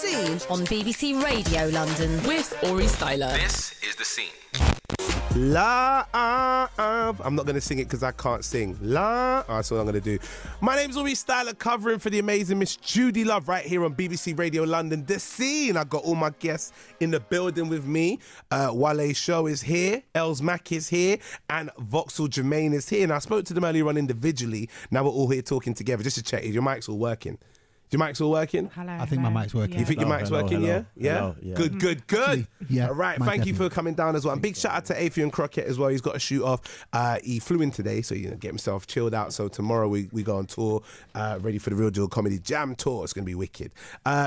Scene on BBC Radio London with Aurie Styla. This is The Scene. Love. I'm not going to sing it because I can't sing. Love. That's what I'm going to do. My name's Aurie Styla, covering for the amazing Miss Judy Love right here on BBC Radio London. The Scene. I've got all my guests in the building with me. Wale Show is here. Ells Mac is here. And Vauxhall Jermaine is here. And I spoke to them earlier on individually. Now we're all here talking together. Just to check, is your mics all working? Your mic's all working? Hello. I think my mic's working. Yeah. You think your mic's working, yeah? Yeah? Yeah. Good. Actually, yeah, All right, thank you for coming down as well. And big shout out to Adrian Crockett as well. He's got a shoot off. He flew in today, so get himself chilled out. So tomorrow we go on tour, ready for the Real Deal Comedy Jam Tour. It's going to be wicked.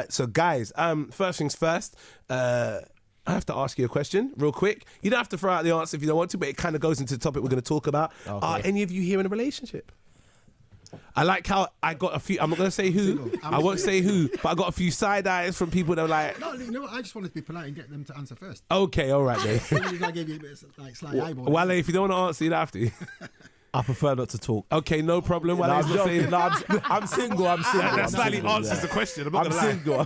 So guys, first things first, I have to ask you a question real quick. You don't have to throw out the answer if you don't want to, but it kind of goes into the topic we're going to talk about. Okay. Are any of you here in a relationship? I like how I got a few. I'm not going to say who. I won't say who, but I got a few side eyes from people that were like. No, you know what? I just wanted to be polite and get them to answer first. Okay, all right, then. I gave you a bit of like slight eyeball. Wale, if you don't want to answer, you don't have to. I prefer not to talk. Okay, no problem. No, Wale's not saying. I'm single. That slightly answers the question. I'm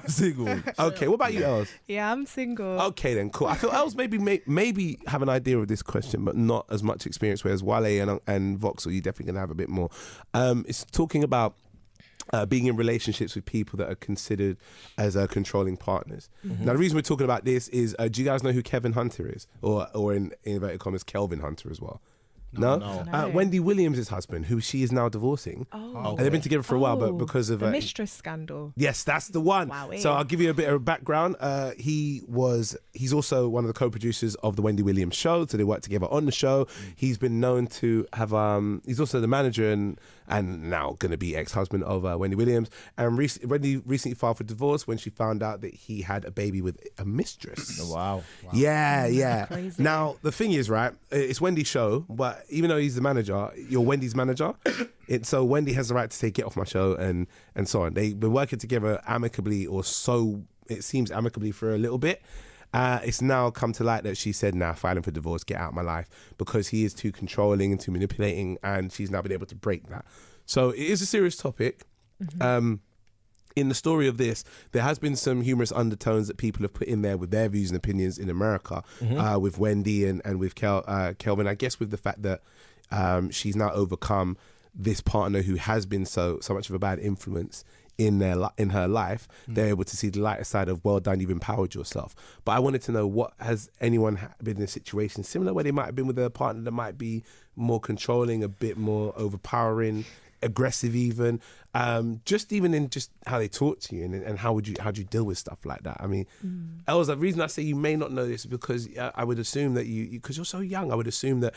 single. Okay, what about you, Els? Yeah, I'm single. Okay, then cool. I feel Els maybe have an idea of this question, but not as much experience. Whereas Wale and Vauxhall, you're definitely gonna have a bit more. It's talking about being in relationships with people that are considered as controlling partners. Mm-hmm. Now, the reason we're talking about this is, do you guys know who Kevin Hunter is, or in inverted commas, Kelvin Hunter as well? No. Wendy Williams' husband, who she is now divorcing. And they've been together for a while, but because of the mistress scandal. Yes, that's the one. Wow. So I'll give you a bit of background. He's also one of the co-producers of the Wendy Williams show, so they work together on the show. He's been known to have he's also the manager and now going to be ex-husband of Wendy Williams. And Wendy recently filed for divorce when she found out that he had a baby with a mistress. Wow. Yeah. Crazy. Now the thing is, right, it's Wendy's show, but even though he's the manager, you're Wendy's manager. So Wendy has the right to say, get off my show and so on. They've been working together amicably, or so it seems amicably, for a little bit. It's now come to light that she said, filing for divorce, get out of my life, because he is too controlling and too manipulating, and she's now been able to break that. So it is a serious topic. Mm-hmm. In the story of this, there has been some humorous undertones that people have put in there with their views and opinions in America, with Wendy and with Kelvin. I guess with the fact that she's now overcome this partner who has been so much of a bad influence in her life, they're able to see the lighter side of, well done, you've empowered yourself. But I wanted to know, what has anyone been in a situation similar where they might have been with a partner that might be more controlling, a bit more overpowering, aggressive even, just in how they talk to you, and how do you deal with stuff like that? I mean, Els, the reason I say you may not know this is because I would assume that you because you're so young, I would assume that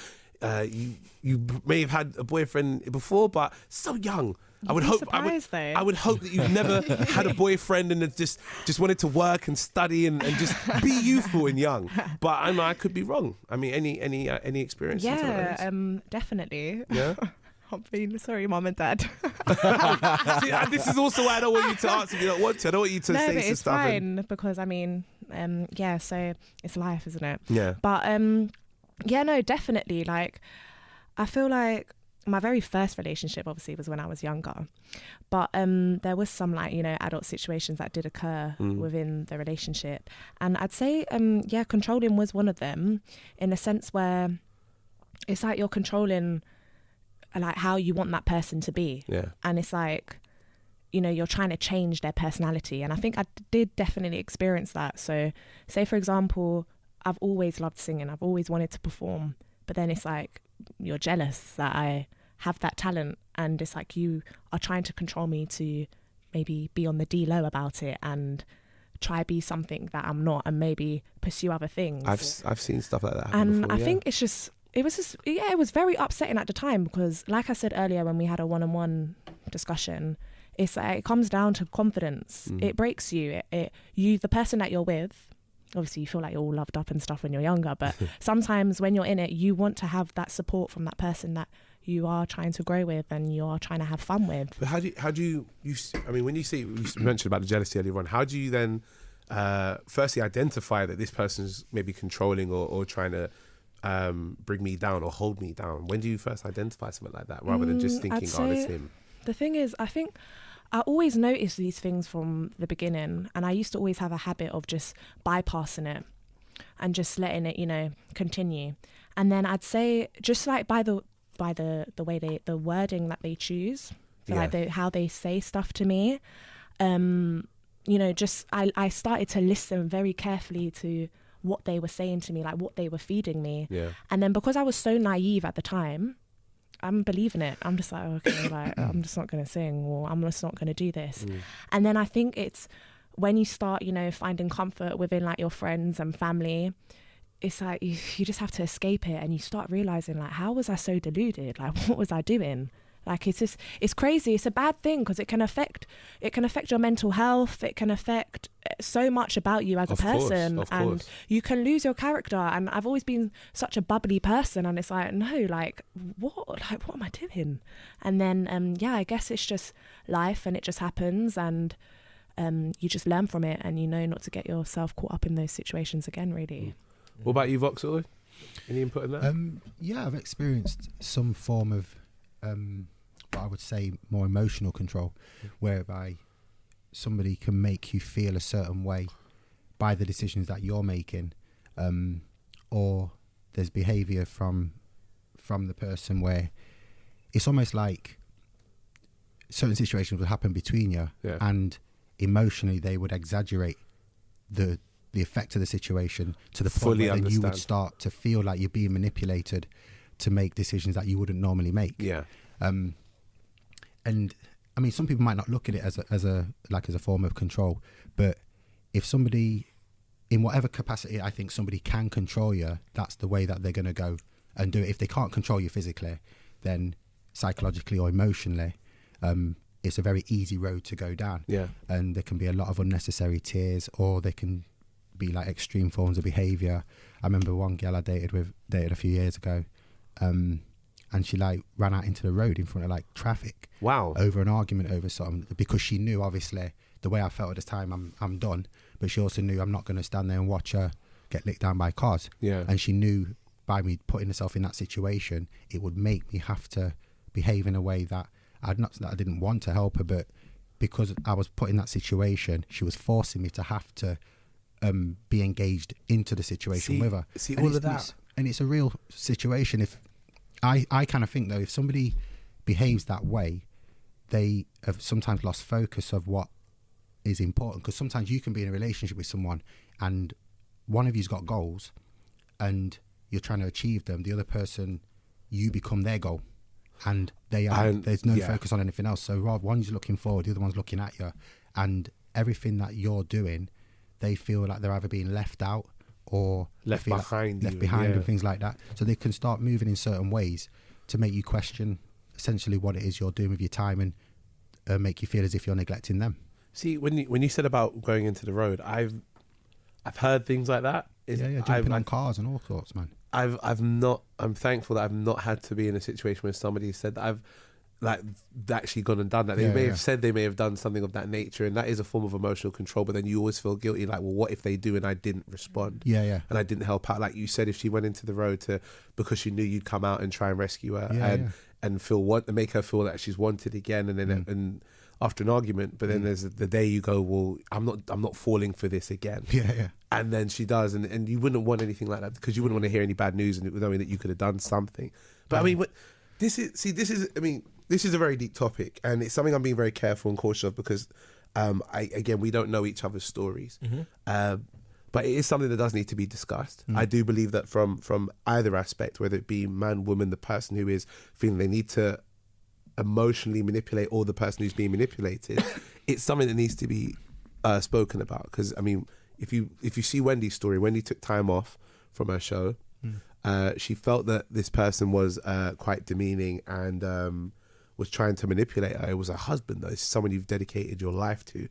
you may have had a boyfriend before, but so young. I would hope that you've never had a boyfriend and just wanted to work and study and just be youthful and young. But I could be wrong. I mean, any experience? Yeah, definitely. Yeah. I'm being sorry, Mum and Dad. See, this is also why I don't want you to answer if you don't want to. I don't want you to say some it's stuff. fine because I mean, so it's life, isn't it? Yeah. But no, definitely. Like, I feel like my very first relationship obviously was when I was younger, but there was some adult situations that did occur within the relationship, and I'd say controlling was one of them, in a sense where it's like you're controlling like how you want that person to be, and it's like you're trying to change their personality, and I think I did definitely experience that. So say for example, I've always loved singing, I've always wanted to perform, but then it's like you're jealous that I have that talent, and it's like you are trying to control me to maybe be on the D-low about it and try be something that I'm not, and maybe pursue other things. I've seen stuff like that happen and before, I think it was very upsetting at the time, because like I said earlier when we had a one-on-one discussion, it's like it comes down to confidence. It breaks you. You the person that you're with, obviously you feel like you're all loved up and stuff when you're younger, but sometimes when you're in it, you want to have that support from that person that you are trying to grow with and you are trying to have fun with. But how do you I mean, when you mentioned about the jealousy earlier on, how do you then firstly identify that this person's maybe controlling or trying to bring me down or hold me down? When do you first identify something like that, rather than just thinking, oh, it's him? The thing is, I think I always noticed these things from the beginning, and I used to always have a habit of just bypassing it and just letting it, continue. And then I'd say, just like by the way the wording that they choose, so like how they say stuff to me, I started to listen very carefully to what they were saying to me, like what they were feeding me. Yeah. And then because I was so naive at the time, I'm believing it. I'm just like, okay, like I'm just not going to sing, or I'm just not going to do this. And then I think it's when you start, finding comfort within like your friends and family, it's like you just have to escape it, and you start realizing like, how was I so deluded? Like, what was I doing? Like, it's crazy. It's a bad thing because it can affect your mental health. It can affect so much about you as a person, and you can lose your character. And I've always been such a bubbly person, and it's like, no, like what am I doing? And then I guess it's just life, and it just happens, and you just learn from it, and not to get yourself caught up in those situations again, really. What about you, Vauxhall? Any input in that? Yeah, I've experienced some form of what I would say more emotional control, whereby somebody can make you feel a certain way by the decisions that you're making, or there's behaviour from the person where it's almost like certain situations would happen between you, and emotionally they would exaggerate the effect of the situation to the point where then you would start to feel like you're being manipulated to make decisions that you wouldn't normally make. Yeah. And I mean, some people might not look at it as a form of control, but if somebody, in whatever capacity, I think somebody can control you, that's the way that they're going to go and do it. If they can't control you physically, then psychologically or emotionally, it's a very easy road to go down. Yeah. And there can be a lot of unnecessary tears, or they can be like extreme forms of behaviour. I remember one girl I dated a few years ago, and she like ran out into the road in front of like traffic. Wow. Over an argument over something, because she knew, obviously, the way I felt at this time, I'm done. But she also knew I'm not going to stand there and watch her get licked down by cars. Yeah. And she knew by me putting herself in that situation, it would make me have to behave in a way that I didn't want to help her, but because I was put in that situation, she was forcing me to have to be engaged into the situation with her. See, all of that. And it's a real situation. If I kind of think, though, if somebody behaves that way, they have sometimes lost focus of what is important, because sometimes you can be in a relationship with someone and one of you's got goals and you're trying to achieve them. The other person, you become their goal, and there's no focus on anything else. So rather, one's looking forward, the other one's looking at you, and everything that you're doing, they feel like they're either being left out or left behind and things like that. So they can start moving in certain ways to make you question essentially what it is you're doing with your time, and make you feel as if you're neglecting them. See, when you said about going into the road, I've heard things like that. Jumping on cars and all sorts, man. I'm thankful that I've not had to be in a situation where somebody said that I've like actually gone and done that. They may have said they may have done something of that nature, and that is a form of emotional control, but then you always feel guilty, like, well, what if they do and I didn't respond? And I didn't help out. Like you said, if she went into the road because she knew you'd come out and try and rescue her and make her feel that she's wanted again, and then and after an argument, but then there's the day you go, well, I'm not falling for this again. And then she does, and you wouldn't want anything like that, because you wouldn't want to hear any bad news, and knowing that you could have done something. But I mean, this is a very deep topic, and it's something I'm being very careful and cautious of, because we don't know each other's stories. But it is something that does need to be discussed. I do believe that from either aspect, whether it be man, woman, the person who is feeling they need to emotionally manipulate, or the person who's being manipulated, it's something that needs to be spoken about. Because I mean, if you see Wendy's story, Wendy took time off from her show. She felt that this person was quite demeaning and was trying to manipulate her. It was her husband, though. It's someone you've dedicated your life to.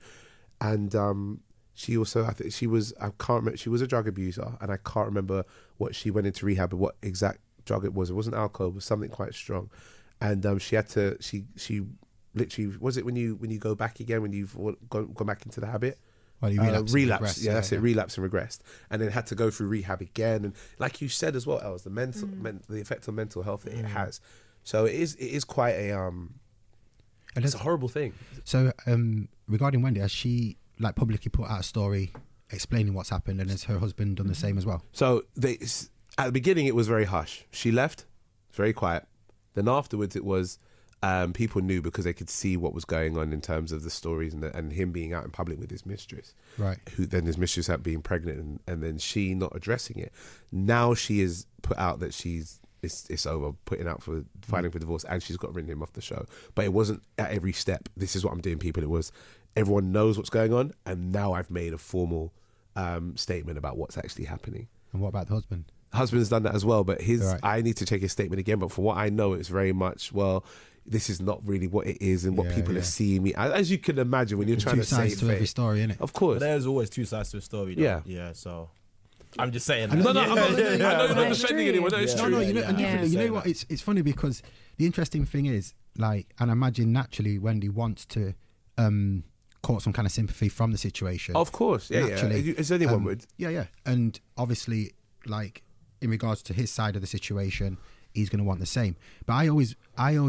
And she also, I think she was a drug abuser, and I can't remember what she went into rehab, what exact drug it was. It wasn't alcohol, it was something quite strong. And she literally, was it when you go back again, when you've gone back into the habit? Well, you relapse. That's it. Relapse and regressed, and then had to go through rehab again. And like you said as well, Els, the effect on mental health that it has. So it is quite a. It's a horrible thing. So, regarding Wendy, has she like publicly put out a story explaining what's happened, and has her husband done the same as well? So at the beginning, it was very hush. She left, very quiet. Then afterwards, it was people knew because they could see what was going on in terms of the stories and him being out in public with his mistress. Right. Who then his mistress out being pregnant and then she not addressing it. Now she has put out that it's over, putting out for filing for divorce, and she's got rid of him off the show. But it wasn't at every step. This is what I'm doing, people. It was everyone knows what's going on, and now I've made a formal statement about what's actually happening. And what about the husband? Husband's done that as well, but Right. I need to check his statement again. But from what I know, it's very much, well, this is not really what it is and what people are seeing me. As you can imagine, when you're trying to Two sides say to every story, innit? of course. But there's always two sides to a story. Though. Yeah. Yeah. So I'm just saying. No, I'm not, I know you're not It's defending true. anyone. No, it's Yeah. true. No, you know, and Yeah. definitely, you know what? It's funny because the interesting thing is, like, and I imagine naturally Wendy wants to court some kind of sympathy from the situation. Of course, yeah, Naturally. yeah. As anyone would. Yeah. And obviously, like, in regards to his side of the situation, he's going to want the same. But I always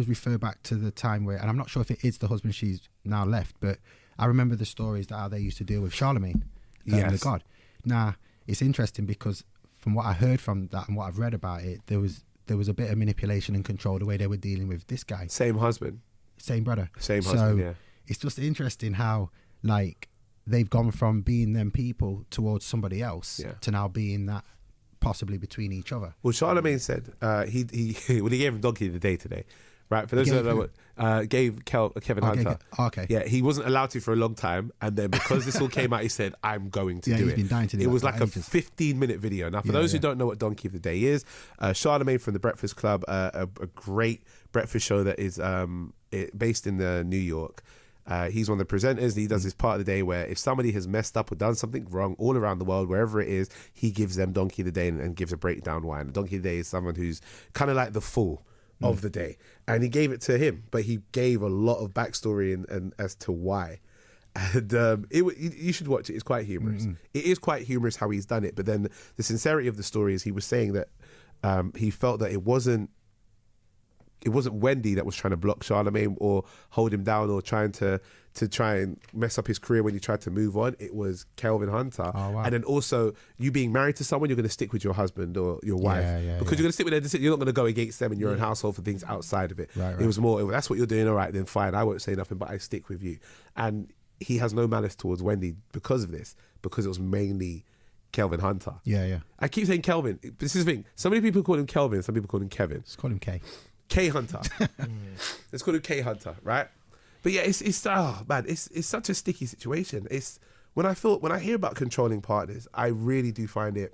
refer back to the time where, and I'm not sure if it is the husband she's now left, but I remember the stories that how they used to deal with Charlemagne, the Yes. God. Now, it's interesting because from what I heard from that and what I've read about it, there was a bit of manipulation and control the way they were dealing with this guy, Same husband. same brother. Same So husband, yeah. it's just interesting how, like, they've gone from being them people towards somebody else to now being that possibly between each other. Well, Charlemagne said he when he gave him Donkey of the Day today, right? For those who don't know what, gave Kevin Hunter. Okay. Yeah, he wasn't allowed to for a long time, and then because this all came out, he said, "I'm going to do he's it." been dying to do it that was for like a ages. 15-minute video. Now, for those who don't know what Donkey of the Day is, Charlemagne from the Breakfast Club, a great breakfast show that is based in New York. He's one of the presenters. He does this part of the day where if somebody has messed up or done something wrong all around the world, wherever it is, he gives them Donkey of the Day and gives a breakdown why. And Donkey of the Day is someone who's kind of like the fool of the day. And he gave it to him, but he gave a lot of backstory and as to why. And you should watch it. It's quite humorous. It is quite humorous how he's done it. But then the sincerity of the story is he was saying that he felt that it wasn't Wendy that was trying to block Charlemagne or hold him down or trying to try and mess up his career when he tried to move on. It was Kelvin Hunter. Oh, wow. And then also, you being married to someone, you're going to stick with your husband or your wife because you're going to stick with their decision. You're not going to go against them in your own household for things outside of it. Right. It was more, that's what you're doing, all right, then fine, I won't say nothing, but I stick with you. And he has no malice towards Wendy because of this, because it was mainly Kelvin Hunter. Yeah. I keep saying Kelvin. This is the thing. So many people call him Kelvin, some people call him Kevin. Let's call him K. K Hunter. Let's call him K Hunter, right? But yeah, it's such a sticky situation. It's when I hear about controlling partners, I really do find it.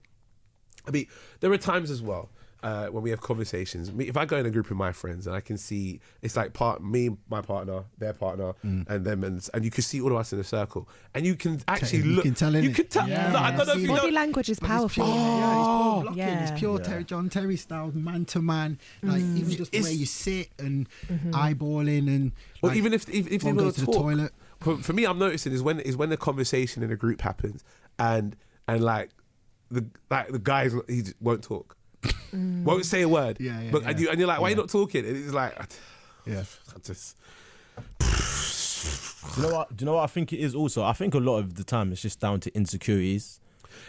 I mean, there are times as well when we have conversations. If I go in a group with my friends and I can see it's like me, my partner, their partner, and them, and you can see all of us in a circle, and you can actually You look. can tell, You innit? can tell. Yeah. No, I don't know if you Body know. language is But powerful. It's pure blocking. Yeah. It's pure John Terry style, man to man. Like even just the It's- way you sit and eyeballing and. Or like, even if they one want goes to to the talk. toilet. For me, I'm noticing is when the conversation in a group happens, and like the guys he just won't talk, won't say a word. Yeah, But yeah. And you're like, why are you not talking? And it's like, Yeah. I just. Do you know what I think it is also? I think a lot of the time it's just down to insecurities.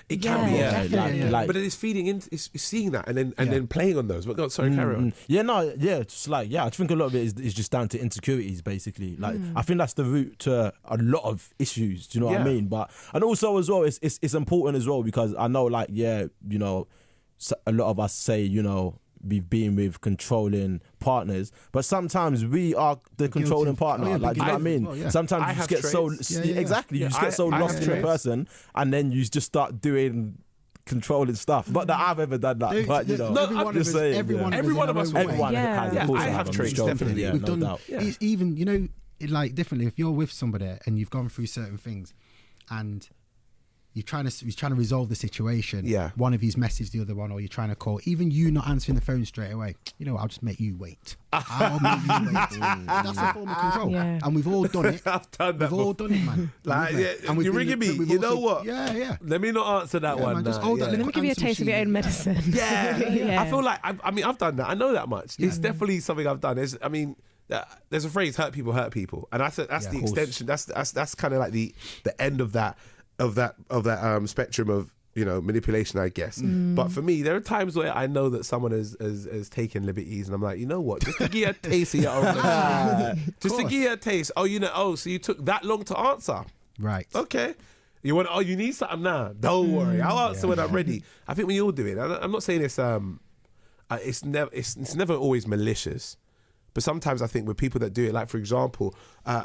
It can be, Yeah, yeah. definitely. Like- But then it's feeding into, it's seeing that, and then playing on those. But God, sorry, carry on. It's like, I think a lot of it is just down to insecurities, basically. Like, I think that's the root to a lot of issues. Do you know what I Yeah. mean? But and also as well, it's important as well because I know, like, a lot of us say, we've been with controlling partners, but sometimes we are the controlling of- partner. oh, yeah, like, do you know what I mean? well, yeah. Sometimes I you just have get so traits. Yeah. exactly. You Yeah, just get so I lost have in a traits. person, and then you just start doing controlling stuff. Not that I've ever done that, Dude, but no, I'm everyone just of us- saying. everyone yeah. of us Every one in of our us own will. way. Everyone Yeah. has. Yeah, Of course I they have I'm traits, sure. definitely. Yeah, We've no done doubt. it's even like differently if you're with somebody and you've gone through certain things and you're trying to resolve the situation. Yeah. One of you's messaged the other one, or you're trying to call. Even you not answering the phone straight away. You know what? I'll just make you wait. I'll make you wait. That's a form of control, Yeah. and we've all done it. I've done that. We've all done it, man. Like, We've- yeah, and we've you're been- ringing me. but we've You know also- what? Yeah. Let me not answer that Yeah, one. man, just now. hold yeah. that Let me little give you a answer taste of your own machine. medicine. Yeah, Yeah. I feel like I've done that. I know that much. It's definitely something I've done. there's a phrase, hurt people, and that's the of extension. That's kind of like the end of that spectrum of, you know, manipulation, I guess. But for me, there are times where I know that someone has taken liberties, and I'm like, you know what, just to give you a taste of your own just to give you a taste. So you took that long to answer. Right. Okay. You need something now. Don't worry, I'll answer when I'm ready. I think we all do it. I'm not saying it's never always malicious, but sometimes I think with people that do it, like for example,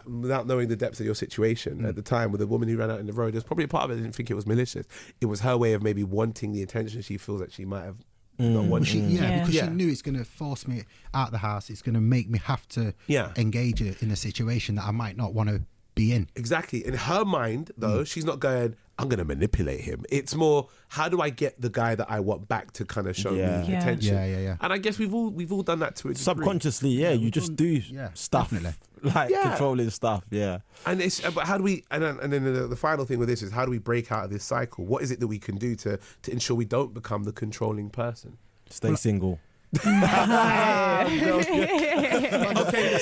without knowing the depth of your situation at the time with the woman who ran out in the road, there's probably a part of it that didn't think it was malicious. It was her way of maybe wanting the attention she feels that she might have not wanted. Because she knew it's going to force me out the house. It's going to make me have to engage in a situation that I might not want to be in. Exactly. In her mind, though, she's not going, I'm going to manipulate him. It's more, how do I get the guy that I want back to kind of show me attention? Yeah. And I guess we've all done that to a degree. Subconsciously, you just do stuff, definitely. like controlling stuff, And it's, but how do we? And then the final thing with this is, how do we break out of this cycle? What is it that we can do to ensure we don't become the controlling person? Stay single. Okay,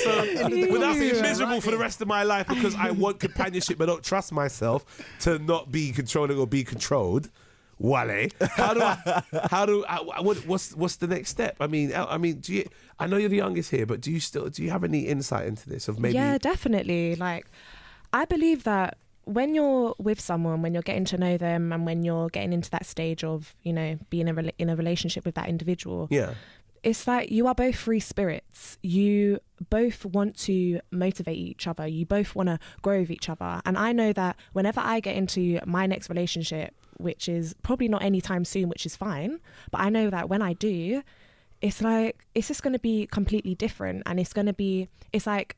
so without being miserable for the rest of my life because I want companionship but don't trust myself to not be controlling or be controlled, Wale, what's the next step? I mean, I know you're the youngest here, but do you have any insight into this of maybe? Yeah, definitely. Like, I believe that when you're with someone, when you're getting to know them, and when you're getting into that stage of, you know, being in a relationship with that individual, it's like you are both free spirits. You both want to motivate each other. You both want to grow with each other. And I know that whenever I get into my next relationship, which is probably not anytime soon, which is fine, but I know that when I do, it's like, it's just going to be completely different. And it's like,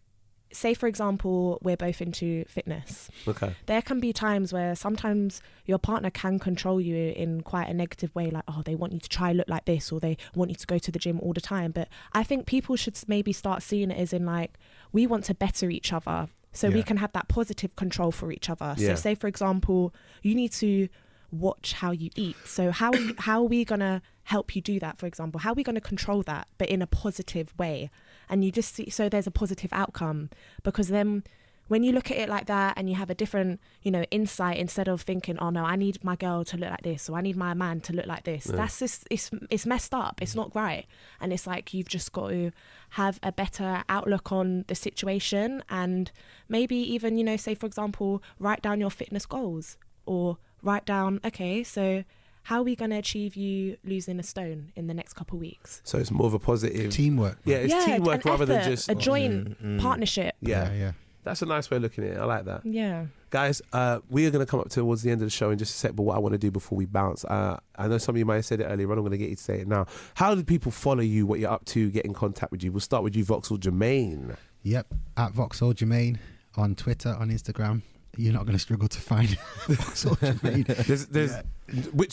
say for example, we're both into fitness. Okay. There can be times where sometimes your partner can control you in quite a negative way, like, oh, they want you to try look like this, or they want you to go to the gym all the time. But I think people should maybe start seeing it as in like, we want to better each other so we can have that positive control for each other. So say for example, you need to watch how you eat. So how are we going to help you do that, for example? How are we going to control that, but in a positive way? And you just see, so there's a positive outcome, because then when you look at it like that and you have a different, you know, insight, instead of thinking, oh no, I need my girl to look like this, or I need my man to look like this. That's just, it's messed up. It's not right. And it's like, you've just got to have a better outlook on the situation, and maybe even, you know, say for example, write down your fitness goals, or write down, okay, so how are we going to achieve you losing a stone in the next couple of weeks? So it's more of a positive teamwork. Yeah, it's teamwork rather than just a joint partnership. Yeah. That's a nice way of looking at it. I like that. Yeah. Guys, we are going to come up towards the end of the show in just a sec, but what I want to do before we bounce, I know some of you might have said it earlier, but I'm going to get you to say it now. How do people follow you, what you're up to, get in contact with you? We'll start with you, Vauxhall Jermaine. Yep, at Vauxhall Jermaine on Twitter, on Instagram. You're not going to struggle to find Vauxhall Jermaine.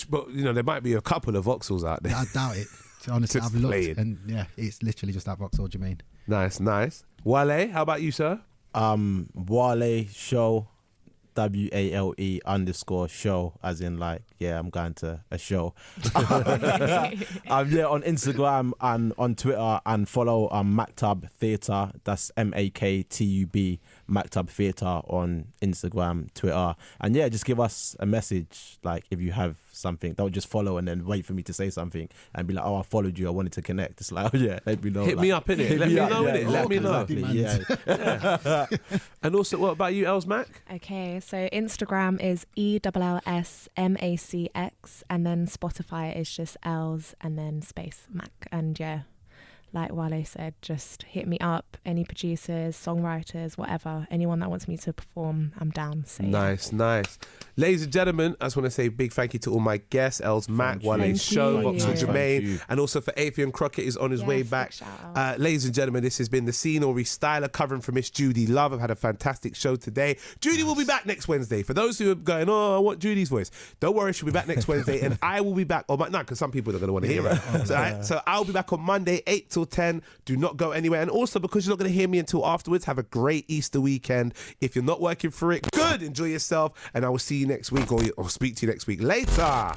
But you know, there might be a couple of Vauxhalls out there. I doubt it. Honestly, Just I've looked, playing. and it's literally just at Vauxhall Jermaine. Nice. Wale, how about you, sir? Wale Show, WALE_show, as in like, I'm going to a show. On Instagram and on Twitter, and follow Maktab Theatre. That's MAKTUB, Maktab Theatre on Instagram, Twitter, and just give us a message. Like if you have something, don't just follow and then wait for me to say something and be like, oh, I followed you, I wanted to connect. It's like, let me know. Hit me up, innit? Let me know, innit? Let me know. Exactly, And also, what about you, Els Mac? Okay, so Instagram is ELLSMACX, and then Spotify is just Ells and then space Mac. And like Wale said, just hit me up. Any producers, songwriters, whatever, anyone that wants me to perform, I'm down. So, Nice. Ladies and gentlemen, I just want to say a big thank you to all my guests, Els Mac, Wale's show, Vauxhall Jermaine, and also for Afian Crockett is on his way back. Ladies and gentlemen, this has been The Scene, Aurie Styla, covering for Miss Judy Love. I've had a fantastic show today. Judy will be back next Wednesday. For those who are going, oh, I want Judy's voice, don't worry, she'll be back next Wednesday, and I will be back, because some people are going to want to hear it. So I'll be back on Monday, 8 till 10. Do not go anywhere. And also, because you're not going to hear me until afterwards, have a great Easter weekend. If you're not working for it, good, enjoy yourself, and I will see you next week, or speak to you next week. Later.